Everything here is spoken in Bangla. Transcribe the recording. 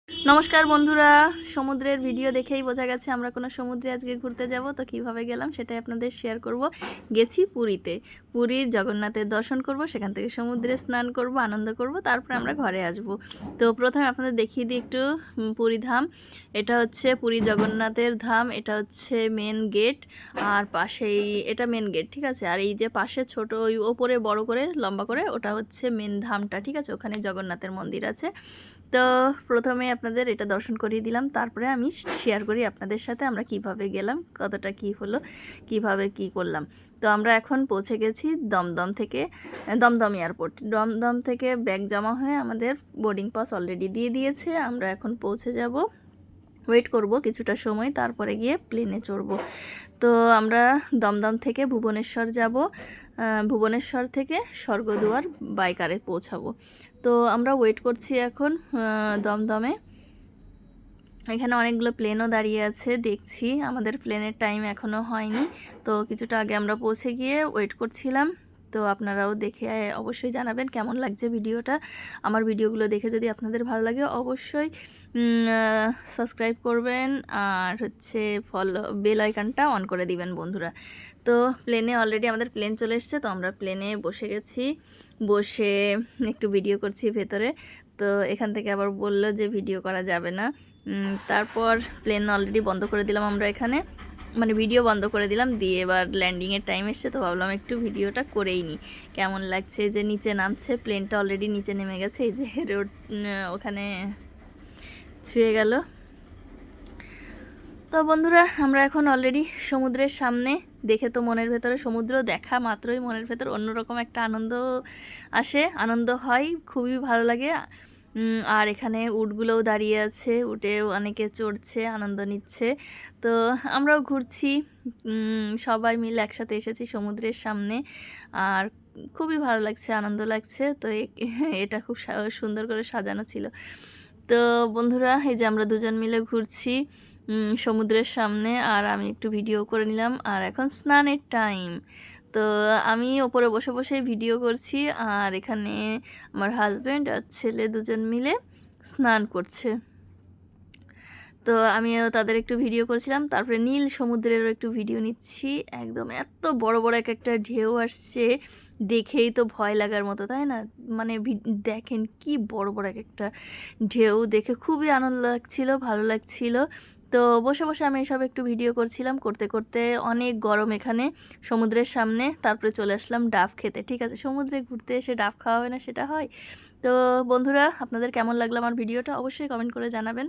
নমস্কার বন্ধুরা, সমুদ্রের ভিডিও দেখেই বোঝা গেছে আমরা কোনো সমুদ্রে আজকে ঘুরতে যাব। তো কিভাবে গেলাম সেটাই আপনাদের শেয়ার করব। গেছি পুরীতে, পুরীর জগন্নাথের দর্শন করব, সেখান থেকে সমুদ্রে স্নান করব, আনন্দ করব, তারপরে আমরা ঘরে আসব। তো প্রথমে আপনাদের দেখিয়ে দিই একটু পুরী ধাম। এটা হচ্ছে পুরী জগন্নাথের ধাম, এটা হচ্ছে মেন গেট। আর পাশেই এটা মেন গেট, ঠিক আছে। আর এই যে পাশে ছোট ওই ওপরে বড় করে লম্বা করে ওটা হচ্ছে মেন ধামটা, ঠিক আছে। ওখানে জগন্নাথের মন্দির আছে। তো প্রথমে আপনাদের এটা দর্শন করিয়ে দিলাম, তারপরে আমি শেয়ার করি আপনাদের সাথে আমরা কিভাবে গেলাম, কতটা কি হলো, কিভাবে কি করলাম। তো আমরা এখন পৌঁছে গেছি দমদম থেকে, দমদম এয়ারপোর্ট। দমদম থেকে ব্যাগ জমা হয়ে আমাদের বোর্ডিং পাস অলরেডি দিয়ে দিয়েছে। আমরা এখন পৌঁছে যাব, ওয়েট করব কিছুটা সময়, তারপরে গিয়ে প্লেনে চড়ব। তো আমরা দমদম থেকে ভুবনেশ্বর যাব, ভুবনেশ্বর থেকে স্বর্গদুয়ার বাই কারে পৌঁছাবো। তো আমরা ওয়েট করছি এখন দমদমে। এখানে অনেকগুলো প্লেনও দাঁড়িয়ে আছে, দেখছি আমাদের প্লেনের টাইম এখনও হয়নি। তো কিছুটা আগে আমরা পৌঁছে গিয়ে ওয়েট করছিলাম। তো আপনারাও দেখে অবশ্যই জানাবেন কেমন লাগছে ভিডিওটা। আমার ভিডিওগুলো দেখে যদি আপনাদের ভালো লাগে অবশ্যই সাবস্ক্রাইব করবেন, আর হচ্ছে ফলো বেল আইকনটা অন করে দিবেন বন্ধুরা। তো প্লেনে অলরেডি আমাদের প্লেন চলে এসছে। তো আমরা প্লেনে বসে গেছি, বসে একটু ভিডিও করছি ভেতরে। তো এখান থেকে আবার বললো যে ভিডিও করা যাবে না। তারপর প্লেন অলরেডি বন্ধ করে দিলাম আমরা এখানে, মানে ভিডিও বন্ধ করে দিলাম। দিয়ে এবার ল্যান্ডিংয়ের টাইম এসছে, তো ভাবলাম একটু ভিডিওটা করেই নিই কেমন লাগছে। যে নিচে নামছে প্লেনটা, অলরেডি নিচে নেমে গেছে, এই যে রোড ওখানে ছুঁয়ে গেল। তো বন্ধুরা আমরা এখন অলরেডি সমুদ্রের সামনে। দেখে তো মনের ভেতরে, সমুদ্র দেখা মাত্রই মনের ভেতর অন্যরকম একটা আনন্দ আসে, আনন্দ হয়, খুবই ভালো লাগে। আর এখানে উটগুলোও দাঁড়িয়ে আছে, উটেও অনেকে চড়ছে, আনন্দ নিচ্ছে। তো আমরাও ঘুরছি, সবাই মিলে একসাথে এসেছি সমুদ্রের সামনে, আর খুবই ভালো লাগছে, আনন্দ লাগছে। তো এটা খুব সুন্দর করে সাজানো ছিল। তো বন্ধুরা এই যে আমরা দুজন মিলে ঘুরছি সমুদ্রের সামনে, আর আমি একটু ভিডিও করে নিলাম। আর এখন স্নানের টাইম, তো আমি ওপরে বসে বসে ভিডিও করছি, আর এখানে আমার হাজব্যান্ড আর ছেলে দুজন মিলে স্নান করছে। তো আমিও তাদের একটু ভিডিও করেছিলাম। তারপরে নীল সমুদ্রেরও একটু ভিডিও নিচ্ছি। একদম এত বড় বড় একটা ঢেউ আসছে, দেখেই তো ভয় লাগার মতো, তাই না? মানে দেখেন কি বড় বড় একটা ঢেউ, দেখে খুবই আনন্দ লাগছিল, ভালো লাগছিল। তো বসে বসে আমি এসব একটু ভিডিও করছিলাম, করতে করতে অনেক গরম এখানে সমুদ্রের সামনে। তারপরে চলে আসলাম ডাব খেতে, ঠিক আছে। সমুদ্রে ঘুরতে এসে ডাব খাওয়া হয় না, সেটা হয়? তো বন্ধুরা আপনাদের কেমন লাগলো আমার ভিডিওটা অবশ্যই কমেন্ট করে জানাবেন।